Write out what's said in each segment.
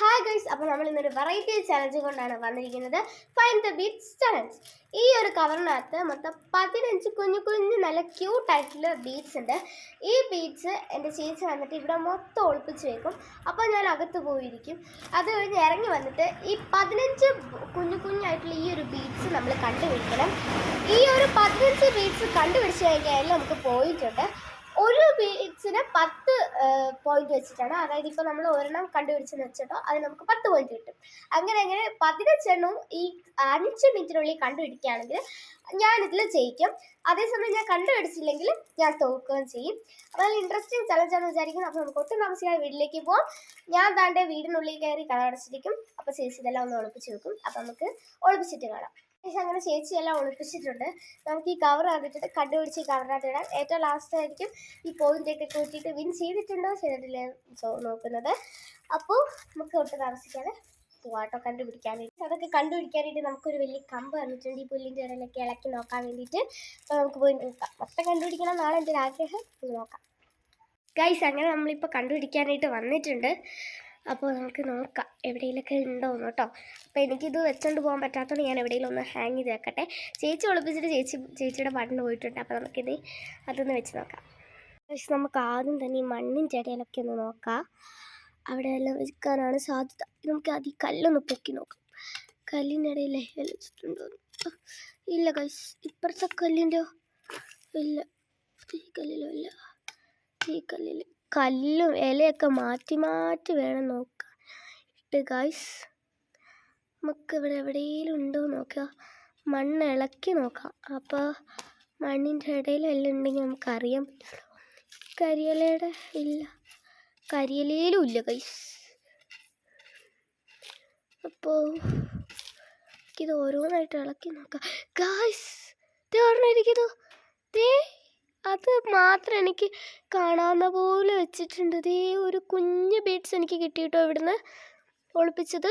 Hi guys, അപ്പോൾ നമ്മൾ ഇന്നൊരു വെറൈറ്റി ചലഞ്ച് കൊണ്ടാണ് വന്നിരിക്കുന്നത്. Find the beads challenge. ഈ ഒരു കവറിനകത്ത് മൊത്തം 15 കുഞ്ഞു കുഞ്ഞു നല്ല ക്യൂട്ടായിട്ടുള്ള ബീഡ്സ് ഉണ്ട്. ഈ ബീഡ്സ് എൻ്റെ ചേച്ചി വന്നിട്ട് ഇവിടെ മൊത്തം ഒളിപ്പിച്ച് വെക്കും. അപ്പോൾ ഞാൻ അകത്ത് പോയിരിക്കും. അത് കഴിഞ്ഞ് ഇറങ്ങി വന്നിട്ട് ഈ 15 കുഞ്ഞു കുഞ്ഞായിട്ടുള്ള ഈ ഒരു ബീഡ്സ് നമ്മൾ കണ്ടുപിടിക്കണം. ഈ ഒരു 15 ബീഡ്സ് കണ്ടുപിടിച്ച് കഴിഞ്ഞാൽ നമുക്ക് പോയിന്റ് ഉണ്ട്. ഒരു ബീഡ്സിന് 10 പോയിന്റ് വെച്ചിട്ടാണ്. അതായത് ഇപ്പോൾ നമ്മൾ ഒരെണ്ണം കണ്ടുപിടിച്ചെന്ന് വെച്ചിട്ടോ അത് നമുക്ക് 10 പോയിന്റ് കിട്ടും. അങ്ങനെ 15 എണ്ണവും ഈ 5 മിനിറ്റിനുള്ളിൽ കണ്ടുപിടിക്കുകയാണെങ്കിൽ ഞാനിതിൽ ജയിക്കും. അതേസമയം ഞാൻ കണ്ടുപിടിച്ചില്ലെങ്കിൽ ഞാൻ തോക്കുകയും ചെയ്യും. അപ്പോൾ നല്ല ഇൻട്രസ്റ്റിംഗ് ചലഞ്ചാണെന്ന് വിചാരിക്കുന്നു. അപ്പോൾ നമുക്ക് ഒട്ടും താമസിക്കാതെ വീട്ടിലേക്ക് പോകാം. ഞാൻ താണ്ടെ വീടിനുള്ളിൽ കയറി കടടച്ചിരിക്കും. അപ്പോൾ ചേച്ചി ഇതെല്ലാം ഒന്ന് ഒളിപ്പിച്ച് വെക്കും. അപ്പോൾ നമുക്ക് ഒളിപ്പിച്ചിട്ട് കാണാം. അങ്ങനെ ചേച്ചി എല്ലാം ഒളിപ്പിച്ചിട്ടുണ്ട്. നമുക്ക് ഈ കവർ കണ്ടിട്ട് കണ്ടുപിടിച്ച് ഈ കവറിനകത്ത് ഇടാം. ഏറ്റവും ലാസ്റ്റ് ആയിരിക്കും ഈ പോയിന്റൊക്കെ കൂട്ടിയിട്ട് വിൻ ചെയ്തിട്ടുണ്ടോ ചെയ്തിട്ടില്ലേ നോക്കുന്നത്. അപ്പോൾ നമുക്ക് ഒട്ടും താമസിക്കാതെ പോവാട്ടോ കണ്ടുപിടിക്കാനായിട്ട്. അതൊക്കെ കണ്ടുപിടിക്കാനായിട്ട് നമുക്കൊരു വലിയ കമ്പ് തന്നിട്ടുണ്ട്. ഈ പുല്ലിൻ്റെ ഇടയിലൊക്കെ ഇളക്കി നോക്കാൻ വേണ്ടിയിട്ട്. അപ്പോൾ നമുക്ക് പോയി നോക്കാം. മൊത്തം കണ്ടുപിടിക്കണം നാളെ എൻ്റെ ഒരു ആഗ്രഹം. നോക്കാം ഗൈസ്. അങ്ങനെ നമ്മളിപ്പോൾ കണ്ടുപിടിക്കാനായിട്ട് വന്നിട്ടുണ്ട്. അപ്പോൾ നമുക്ക് നോക്കാം എവിടെയെങ്കിലൊക്കെ ഉണ്ടോയെന്ന് കേട്ടോ. അപ്പോൾ എനിക്കിത് വെച്ചുകൊണ്ട് പോകാൻ പറ്റാത്തതുകൊണ്ട് ഞാൻ എവിടെയെങ്കിലും ഒന്ന് ഹാങ് ചെയ്ത് വെക്കട്ടെ. ചേച്ചി ഒളിപ്പിച്ചിട്ട് ചേച്ചിയുടെ ബട്ടൺ പോയിട്ടുണ്ട്. അപ്പോൾ നമുക്കിത് അതൊന്ന് വെച്ച് നോക്കാം. പക്ഷെ നമുക്ക് ആദ്യം തന്നെ ഈ മണ്ണിൻ്റെ ഇടയിലൊക്കെ ഒന്ന് നോക്കാം. അവിടെ എല്ലാം വെക്കാനാണ് സാധ്യത. നമുക്ക് ആദ്യം കല്ലൊന്ന് പൊക്കി നോക്കാം. കല്ലിൻ്റെ ഇടയിൽ വെച്ചിട്ടുണ്ടോ? ഇല്ല ഗൈസ്. ഇപ്പുറത്തെ കല്ലിൻ്റെയോ? ഇല്ല. ഈ കല്ലിലോ? ഇല്ല. ഈ കല്ലിൽ കല്ലും ഇലയൊക്കെ മാറ്റി മാറ്റി വേണം നോക്കാൻ ഇട്ട് ഗൈസ്. നമുക്ക് ഇവിടെ എവിടെയെങ്കിലും ഉണ്ടോ നോക്കുക. മണ്ണ് ഇളക്കി നോക്കാം. അപ്പോൾ മണ്ണിൻ്റെ ഇടയിൽ എല്ലാം ഉണ്ടെങ്കിൽ നമുക്കറിയാൻ പറ്റുള്ളൂ. കരിയിലയുടെ ഇല്ല. കരിയിലയിലും ഇല്ല ഗൈസ്. അപ്പോൾ ഇത് ഓരോന്നായിട്ട് ഇളക്കി നോക്കാം ഗൈസ്. ഓർമ്മയിരിക്കുന്നു. അത് മാത്രം എനിക്ക് കാണാവുന്ന പോലെ വെച്ചിട്ടുണ്ട്. ഇതേ ഒരു കുഞ്ഞ് ബീഡ്സ് എനിക്ക് കിട്ടിയിട്ടോ ഇവിടുന്ന് ഒളിപ്പിച്ചത്.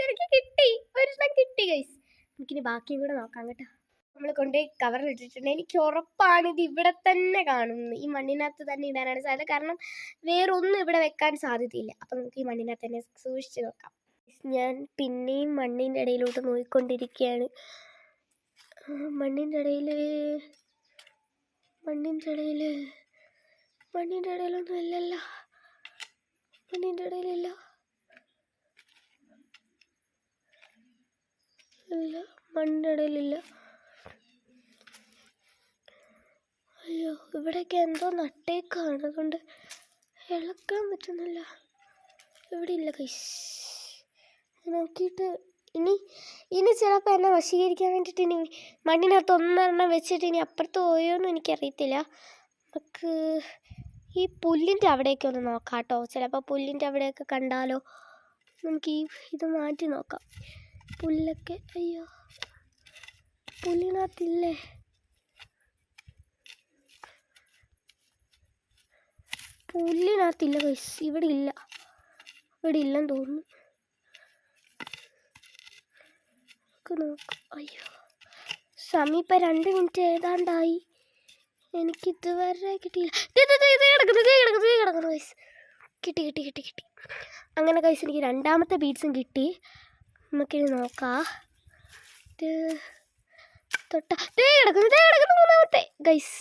എനിക്ക് കിട്ടി, ഒരെണ്ണം കിട്ടി ഗൈസ്. നമുക്കിനി ബാക്കിയും കൂടെ നോക്കാം കേട്ടോ. നമ്മൾ കൊണ്ടുപോയി കവറിൽ ഇട്ടിട്ടുണ്ട്. എനിക്ക് ഉറപ്പാണ് ഇത് ഇവിടെ തന്നെ കാണുന്നു. ഈ മണ്ണിനകത്ത് തന്നെ ഇടാനാണ് സാധ്യത. കാരണം വേറൊന്നും ഇവിടെ വെക്കാൻ സാധ്യതയില്ല. അപ്പം നമുക്ക് ഈ മണ്ണിനകത്ത് തന്നെ സൂക്ഷിച്ച് നോക്കാം. ഞാൻ പിന്നെയും മണ്ണിൻ്റെ ഇടയിലോട്ട് നോക്കിക്കൊണ്ടിരിക്കുകയാണ്. മണ്ണിൻ്റെ ഇടയിലൊന്നും ഇല്ലല്ല. മണ്ണിൻ്റെ ഇടയിലില്ല. ഇല്ല, മണ്ണിൻ്റെ ഇടയിലില്ല. അയ്യോ, ഇവിടെയൊക്കെ എന്തോ നട്ടേക്കാണ്. അതുകൊണ്ട് ഇളക്കാൻ പറ്റുന്നില്ല. ഇവിടെ ഇല്ല കൈസ്. നോക്കിയിട്ട് ഇനി ചിലപ്പോൾ എന്നെ വശീകരിക്കാൻ വേണ്ടിയിട്ട് ഇനി മണ്ണിനകത്ത് ഒന്നെണ്ണം വെച്ചിട്ട് ഇനി അപ്പുറത്ത് പോയോന്നും എനിക്കറിയത്തില്ല. നമുക്ക് ഈ പുല്ലിൻ്റെ അവിടെയൊക്കെ ഒന്ന് നോക്കാം കേട്ടോ. ചിലപ്പോൾ പുല്ലിൻ്റെ അവിടെയൊക്കെ കണ്ടാലോ. നമുക്ക് ഇത് മാറ്റി നോക്കാം. പുല്ലൊക്കെ അയ്യോ, പുല്ലിനകത്തില്ലേ? പുല്ലിനകത്തില്ല ഗൈസ്. ഇവിടെ ഇല്ലെന്ന് തോന്നുന്നു. നോക്കാം. അയ്യോ, സമയം ഇപ്പം 2 മിനിറ്റ് ഏതാണ്ടായി. എനിക്കിതുവരെ കിട്ടിയില്ല. കിടക്കുന്നു ഗൈസ്. കിട്ടി. അങ്ങനെ ഗൈസ് എനിക്ക് രണ്ടാമത്തെ ബീഡ്സും കിട്ടി. നമുക്കിനി നോക്കാം. കിടക്കുന്നു മൂന്നാമത്തെ ഗൈസ്.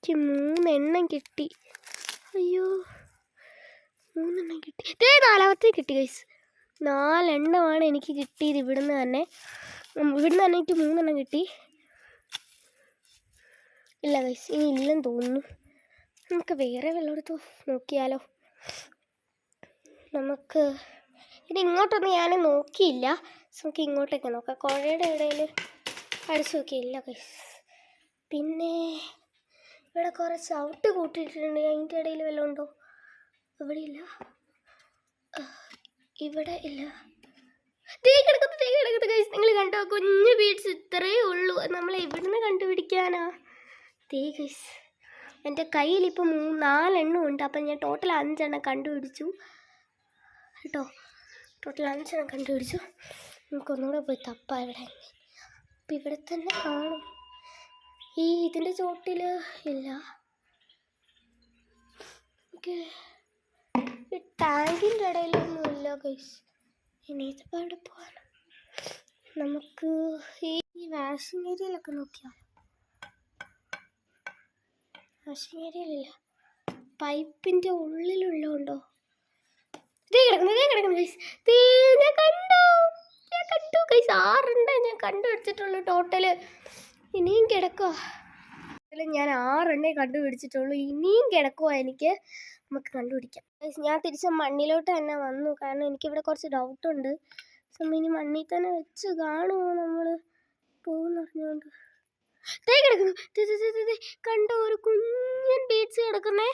എനിക്ക് 3 എണ്ണം കിട്ടി. അയ്യോ, 3 എണ്ണം കിട്ടി. 4ാമത്തെ കിട്ടി ഗൈസ്. 4 എണ്ണമാണ് എനിക്ക് കിട്ടിയത് ഇവിടുന്ന് തന്നെ എനിക്ക് 3 എണ്ണം കിട്ടി. ഇല്ല ഗൈസ്, ഇനി ഇല്ലെന്ന് തോന്നുന്നു. നമുക്ക് വേറെ വല്ലയിടത്തും നോക്കിയാലോ. നമുക്ക് ഇത് ഇങ്ങോട്ടൊന്നും ഞാൻ നോക്കിയില്ല. നമുക്ക് ഇങ്ങോട്ടൊക്കെ നോക്കാം. കുഴയുടെ ഇടയിൽ അടിച്ചു നോക്കിയില്ല ഗൈസ്. പിന്നെ ഇവിടെ കുറേ ചവിട്ട് കൂട്ടിയിട്ടുണ്ട്. അതിൻ്റെ ഇടയിൽ വല്ലതും ഉണ്ടോ? ഇവിടെ ഇല്ല. ഇവിടെ ഇല്ല. കിടക്കുന്നു ഗൈസ്. നിങ്ങൾ കണ്ടോ? കുഞ്ഞു ബീഡ്സ് ഇത്രയേ ഉള്ളൂ. നമ്മൾ എവിടുന്ന് കണ്ടുപിടിക്കാനാ? ഗൈസ്, എൻ്റെ കയ്യിലിപ്പോൾ 4 എണ്ണം ഉണ്ട്. അപ്പം ഞാൻ ടോട്ടൽ 5 എണ്ണം കണ്ടുപിടിച്ചു കേട്ടോ. ടോട്ടൽ 5 എണ്ണം കണ്ടുപിടിച്ചു. നമുക്കൊന്നുകൂടെ പോയി തപ്പാം ഇവിടെ. അപ്പം ഇവിടെ തന്നെ കാണും. ഇതിൻ്റെ ചോട്ടിൽ ഇല്ല. ഓക്കെ, ടാങ്കിൻ്റെ ഇടയിലൊന്നുമില്ല ഗൈസ്. ഇനി ഇതിപ്പോൾ അവിടെ പോകാൻ നമുക്ക് ഈ വാഷിംഗ് ഏരിയയിലൊക്കെ നോക്കിയാൽ. വാഷിംഗ് ഏരിയയിലില്ല, പൈപ്പിൻ്റെ ഉള്ളിലുള്ളതുണ്ടോ? ഇതേ കിടക്കുന്നു ഗൈസ്. ഞാൻ കണ്ടു ഗൈസ്. 6 ഞാൻ കണ്ടുപിടിച്ചിട്ടുള്ളൂ ടോട്ടല്. ഇനിയും കിടക്കുക. ഞാൻ 6 കണ്ടുപിടിച്ചിട്ടുള്ളൂ. ഇനിയും കിടക്കുക. നമുക്ക് കണ്ടുപിടിക്കാം. ഞാൻ തിരിച്ച് മണ്ണിലോട്ട് തന്നെ വന്നു. കാരണം എനിക്കിവിടെ കുറച്ച് ഡൗട്ടുണ്ട്. ഇനി മണ്ണിൽ തന്നെ വെച്ച് കാണുമോ നമ്മൾ പോകുന്ന അറിഞ്ഞുകൊണ്ട്. കിടക്കുന്നു. കണ്ടോ, ഒരു കുഞ്ഞൻ ബീഡ്സ് കിടക്കുന്നേ.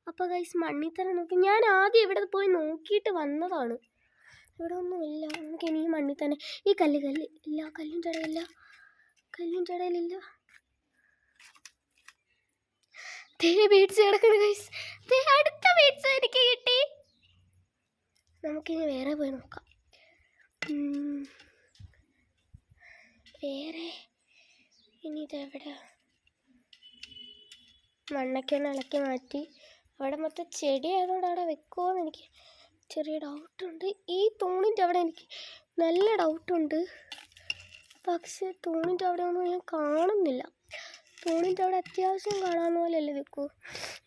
അപ്പോൾ ഗൈസ് മണ്ണിൽ തന്നെ നോക്കി. ഞാൻ ആദ്യം ഇവിടെ പോയി നോക്കിയിട്ട് വന്നതാണ്. ഇവിടെ ഒന്നുമില്ല. നമുക്ക് ഇനിയും മണ്ണിൽ തന്നെ. ഈ കല്ല് ഇല്ല, കല്ലിൻ്റെ ഇടയിലില്ല. ബീഡ്സ് കിടക്കുന്നു ഗൈസ്. അടുത്ത ബീഡ്സ് എനിക്ക് കിട്ടി. നമുക്കിനി വേറെ പോയി നോക്കാം. വേറെ ഇനി ഇതെവിടെ? മണ്ണൊക്കെ ഒന്ന് ഇളക്കി മാറ്റി. അവിടെ മൊത്തം ചെടി ആയതുകൊണ്ട് അവിടെ വെക്കുമോയെന്ന് എനിക്ക് ചെറിയ ഡൗട്ടുണ്ട്. ഈ തൂണിൻ്റെ അവിടെ എനിക്ക് നല്ല ഡൗട്ടുണ്ട്. പക്ഷേ തൂണിൻ്റെ അവിടെ ഒന്നും ഞാൻ കാണുന്നില്ല. തൂണിൻ്റെ അവിടെ അത്യാവശ്യം കാണാവുന്ന പോലെയല്ലേ വെക്കൂ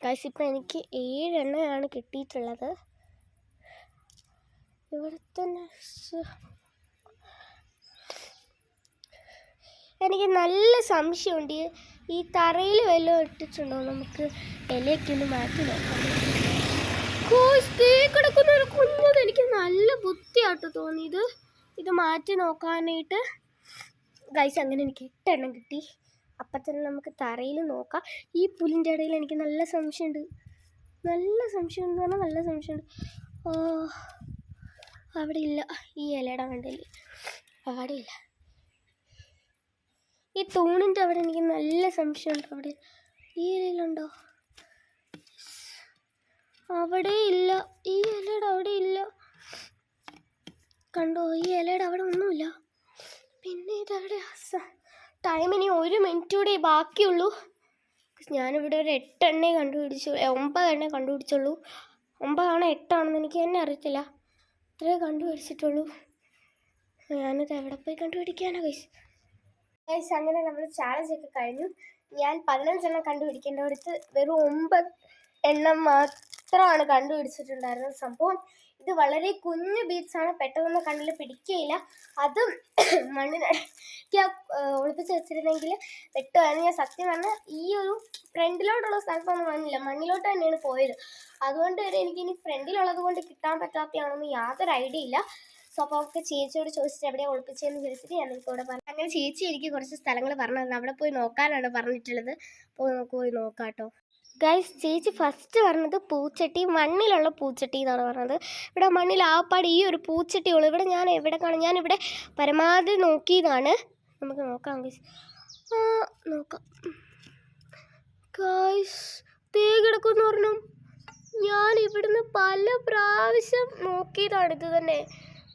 ഗൈസ്. ഇപ്പം എനിക്ക് 7 കിട്ടിയിട്ടുള്ളത്. ഇവിടെ തന്നെ എനിക്ക് നല്ല സംശയമുണ്ട്. ഈ തറയിൽ വല്ലതും ഇട്ടിട്ടുണ്ടോ? നമുക്ക് ഇലയൊക്കെ ഒന്ന് മാറ്റി നോക്കാം. കിടക്കുന്ന ഒരു കുഞ്ഞത് എനിക്ക് നല്ല ബുദ്ധിയായിട്ട് തോന്നിയത്. ഇത് മാറ്റി നോക്കാനായിട്ട് ഗൈസ്. അങ്ങനെ എനിക്ക് 8 കിട്ടി. അപ്പം തന്നെ നമുക്ക് തറയിൽ നോക്കാം. ഈ പുല്ലിൻ്റെ ഇടയിൽ എനിക്ക് നല്ല സംശയമുണ്ട്. നല്ല സംശയമുണ്ട്. അവിടെ ഇല്ല. ഈ ഇലയുടെ കണ്ടില്ല, അവിടെ ഇല്ല. ഈ തൂണിൻ്റെ അവിടെ എനിക്ക് നല്ല സംശയമുണ്ട്. അവിടെ ഈ ഇലയിലുണ്ടോ? അവിടെ ഇല്ല. ഈ ഇലയുടെ അവിടെ ഇല്ല. കണ്ടോ, ഈ ഇലയുടെ അവിടെ ഒന്നുമില്ല. പിന്നെ ഇതവിടെ ടൈമിനി 1 മിനിറ്റ് കൂടി ബാക്കിയുള്ളൂ. ഞാനിവിടെ ഒരു 8 കണ്ടുപിടിച്ചു. 9 കണ്ടുപിടിച്ചുള്ളൂ. 9 8 എനിക്ക് തന്നെ അറിയത്തില്ല. ഇത്രേ കണ്ടുപിടിച്ചിട്ടുള്ളൂ. ഞാനിത് എവിടെ പോയി കണ്ടുപിടിക്കാനാണ് ഗൈസ്. അങ്ങനെ നമ്മൾ ചാലഞ്ചൊക്കെ കഴിഞ്ഞു. ഞാൻ 15 കണ്ടുപിടിക്കേണ്ടടുത്ത് വെറും 9 മാത്രമാണ് കണ്ടുപിടിച്ചിട്ടുണ്ടായിരുന്നത്. സംഭവം ഇത് വളരെ കുഞ്ഞു ബീഡ്സാണ്. പെട്ടെന്നൊന്നും കണ്ണിൽ പിടിക്കുകയില്ല. അതും മണ്ണിനടിക്ക് ഒളിപ്പിച്ച് വെച്ചിരുന്നെങ്കിൽ പെട്ടുമായിരുന്നു. ഞാൻ സത്യം പറഞ്ഞാൽ ഈ ഒരു ഫ്രണ്ടിലോട്ടുള്ള സ്ഥലത്തൊന്നും വന്നില്ല, മണ്ണിലോട്ട് തന്നെയാണ് പോയത്. അതുകൊണ്ട് തന്നെ എനിക്കിനി ഫ്രണ്ടിലുള്ളത് കൊണ്ട് കിട്ടാൻ പറ്റാത്തതാണെന്ന് യാതൊരു ഐഡിയ ഇല്ല. സോ അപ്പോൾ അവർക്ക് ചേച്ചിയോട് ചോദിച്ചിട്ട് എവിടെയാണ് ഒളിപ്പിച്ചതെന്ന് ചോദിച്ചിട്ട് ഞാൻ എനിക്കിവിടെ പറഞ്ഞു. അങ്ങനെ ചേച്ചി എനിക്ക് കുറച്ച് സ്ഥലങ്ങൾ പറഞ്ഞു തന്നു. അവിടെ പോയി നോക്കാനാണ് പറഞ്ഞിട്ടുള്ളത്. അപ്പോൾ നമുക്ക് പോയി നോക്കാം കേട്ടോ ഗൈസ്. ചേച്ചി ഫസ്റ്റ് പറഞ്ഞത് പൂച്ചട്ടി, മണ്ണിലുള്ള പൂച്ചട്ടി എന്നാണ് പറഞ്ഞത്. ഇവിടെ മണ്ണിൽ ആപ്പാട് ഈ ഒരു പൂച്ചട്ടിയുള്ളൂ. ഇവിടെ ഞാൻ എവിടെ കാണും? ഞാനിവിടെ പരമാവധി നോക്കിയതാണ്. നമുക്ക് നോക്കാം ഗൈസ്. നോക്കാം ഗൈസ്. കിടക്കുമെന്ന് പറഞ്ഞു. ഞാൻ ഇവിടുന്ന് പല പ്രാവശ്യം നോക്കിയതാണ്. ഇത് തന്നെ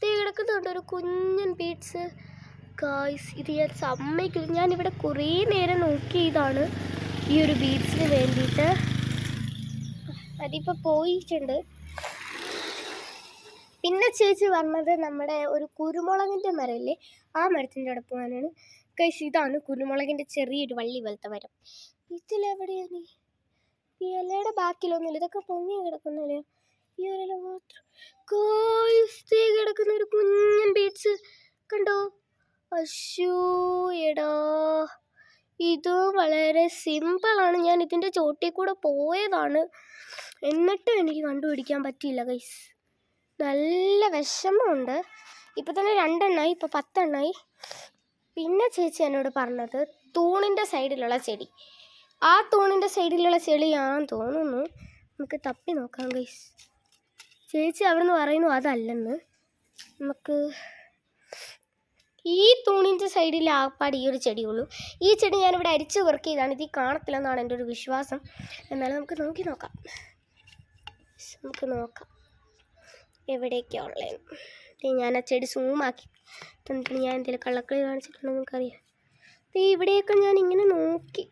കിടക്കുന്നുണ്ട് ഒരു കുഞ്ഞൻ ബീഡ്സ് ഗൈസ്. ഇത് ഞാൻ സമ്മതിക്കില്ല. ഞാനിവിടെ കുറേ നേരം നോക്കിയതാണ് ഈ ഒരു ബീഡ്സിന് വേണ്ടിയിട്ട്. അതിപ്പോൾ പോയിട്ടുണ്ട്. പിന്നെ ചേച്ചി പറഞ്ഞത് നമ്മുടെ ഒരു കുരുമുളകിൻ്റെ മരമില്ലേ, ആ മരത്തിൻ്റെ അവിടെ പോകാനാണ് ഗൈസ്. ഇതാണ് കുരുമുളകിൻ്റെ ചെറിയൊരു വള്ളി പോലത്തെ മരം. ഇതിലെവിടെയാണ്? ഈ ഇലയുടെ ബാക്കിലൊന്നുമില്ല. ഇതൊക്കെ പൊങ്ങി കിടക്കുന്നില്ലേ? ഈ ഒരു ഇല മാത്രം കിടക്കുന്ന ഒരു കുഞ്ഞൻ ബീഡ്സ് കണ്ടോ? അശ്ശൂ എടാ, ഇതും വളരെ സിമ്പിളാണ്. ഞാൻ ഇതിൻ്റെ ചോട്ടിൽ കൂടെ പോയതാണ്, എന്നിട്ടും എനിക്ക് കണ്ടുപിടിക്കാൻ പറ്റിയില്ല ഗൈസ്. നല്ല വിഷമമുണ്ട്. ഇപ്പം തന്നെ 2 ഇപ്പോൾ 10 പിന്നെ ചേച്ചി എന്നോട് പറഞ്ഞത് തൂണിൻ്റെ സൈഡിലുള്ള ചെടി. ആ തൂണിൻ്റെ സൈഡിലുള്ള ചെടിയാണെന്ന് തോന്നുന്നു. നമുക്ക് തപ്പി നോക്കാം ഗൈസ്. ചേച്ചി അവിടെ നിന്ന് പറയുന്നു അതല്ലെന്ന്. നമുക്ക് ഈ തൂണിൻ്റെ സൈഡിൽ ആപ്പാട് ഈ ഒരു ചെടിയുള്ളൂ. ഈ ചെടി ഞാനിവിടെ അരിച്ച് വർക്ക് ചെയ്താണ്. ഇത് കാണത്തില്ലെന്നാണ് എൻ്റെ ഒരു വിശ്വാസം. എന്നാലും നമുക്ക് നോക്കാം. എവിടെയൊക്കെയാണ് ഉള്ളതെന്ന്. ഞാൻ ആ ചെടി സൂമാക്കി തന്നിട്ട് ഞാൻ എന്തെങ്കിലും കള്ളക്കളി കാണിച്ചിട്ടുണ്ടോ നമുക്കറിയാം. ഇവിടെയൊക്കെ ഞാൻ ഇങ്ങനെ നോക്കി.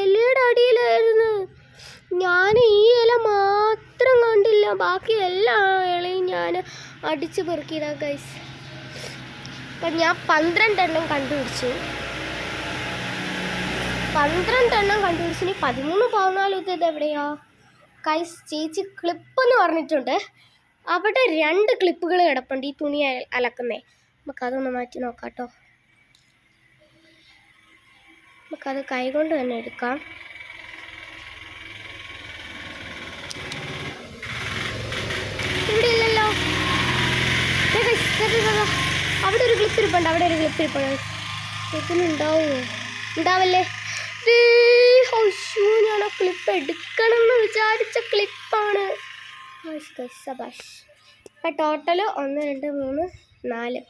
ഇലയുടെ അടിയിലായിരുന്നു. ഞാൻ ഈ ഇല മാത്രം കണ്ടില്ല, ബാക്കി എല്ലാ ഇലയും ഞാൻ അടിച്ച് പെറുക്കിയതാ ഗൈസ്. അപ്പം ഞാൻ 12 എണ്ണം കണ്ടുപിടിച്ചു. 12 എണ്ണം കണ്ടുപിടിച്ചു. ഇനി 13 14 ഇത് എവിടെയാ ഗൈസ്? ചേച്ചി ക്ലിപ്പ് എന്ന് പറഞ്ഞിട്ടുണ്ട്, അവിടെ 2 ക്ലിപ്പുകൾ കിടപ്പുണ്ട് ഈ തുണി അലക്കുന്നേ. നമുക്കതൊന്ന് മാറ്റി നോക്കാം കേട്ടോ. നമുക്കത് കൈകൊണ്ട് തന്നെ എടുക്കാം. ഇവിടെ ഇല്ലല്ലോ. അവിടെ ഒരു ക്ലിപ്പ് ഇരിപ്പുണ്ട്, അവിടെ ഒരു ക്ലിപ്പ് ഇരിപ്പുണ്ട്. ഇതിനുണ്ടാവുമോ? ഉണ്ടാവല്ലേ? ഞാൻ ആ ക്ലിപ്പ് എടുക്കണം എന്ന് വിചാരിച്ച ക്ലിപ്പാണ്. ഇപ്പം ടോട്ടൽ 1 2 3 4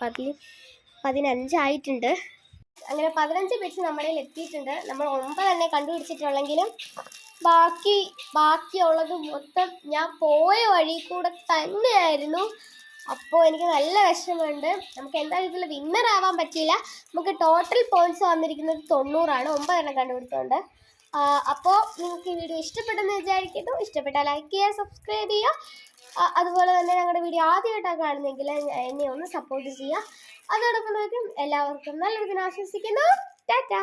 15 ആയിട്ടുണ്ട്. അങ്ങനെ 15 ബീഡ്സ് നമ്മുടെ എത്തിയിട്ടുണ്ട്. നമ്മൾ 9 തന്നെ കണ്ടുപിടിച്ചിട്ടുള്ളെങ്കിലും ബാക്കിയുള്ളത് മൊത്തം ഞാൻ പോയ വഴി കൂടെ തന്നെയായിരുന്നു. അപ്പോൾ എനിക്ക് നല്ല വിഷമമുണ്ട്. നമുക്ക് എന്തായാലും ഇതിൽ വിന്നർ ആവാൻ പറ്റിയില്ല. നമുക്ക് ടോട്ടൽ പോയിന്റ്സ് വന്നിരിക്കുന്നത് 90 9 എണ്ണം കണ്ടുപിടിച്ചുകൊണ്ട്. അപ്പോൾ നിങ്ങൾക്ക് ഈ വീഡിയോ ഇഷ്ടപ്പെട്ടെന്ന് വിചാരിക്കുന്നു. ഇഷ്ടപ്പെട്ടാൽ ലൈക്ക് ചെയ്യുക, സബ്സ്ക്രൈബ് ചെയ്യുക. അതുപോലെ തന്നെ ഞങ്ങളുടെ വീഡിയോ ആദ്യമായിട്ടാണ് കാണുന്നതെങ്കിൽ എന്നെ ഒന്ന് സപ്പോർട്ട് ചെയ്യുക. അതോടൊപ്പം എല്ലാവർക്കും നല്ലൊരു ദിനം ആശംസിക്കുന്നു. ടാറ്റാ.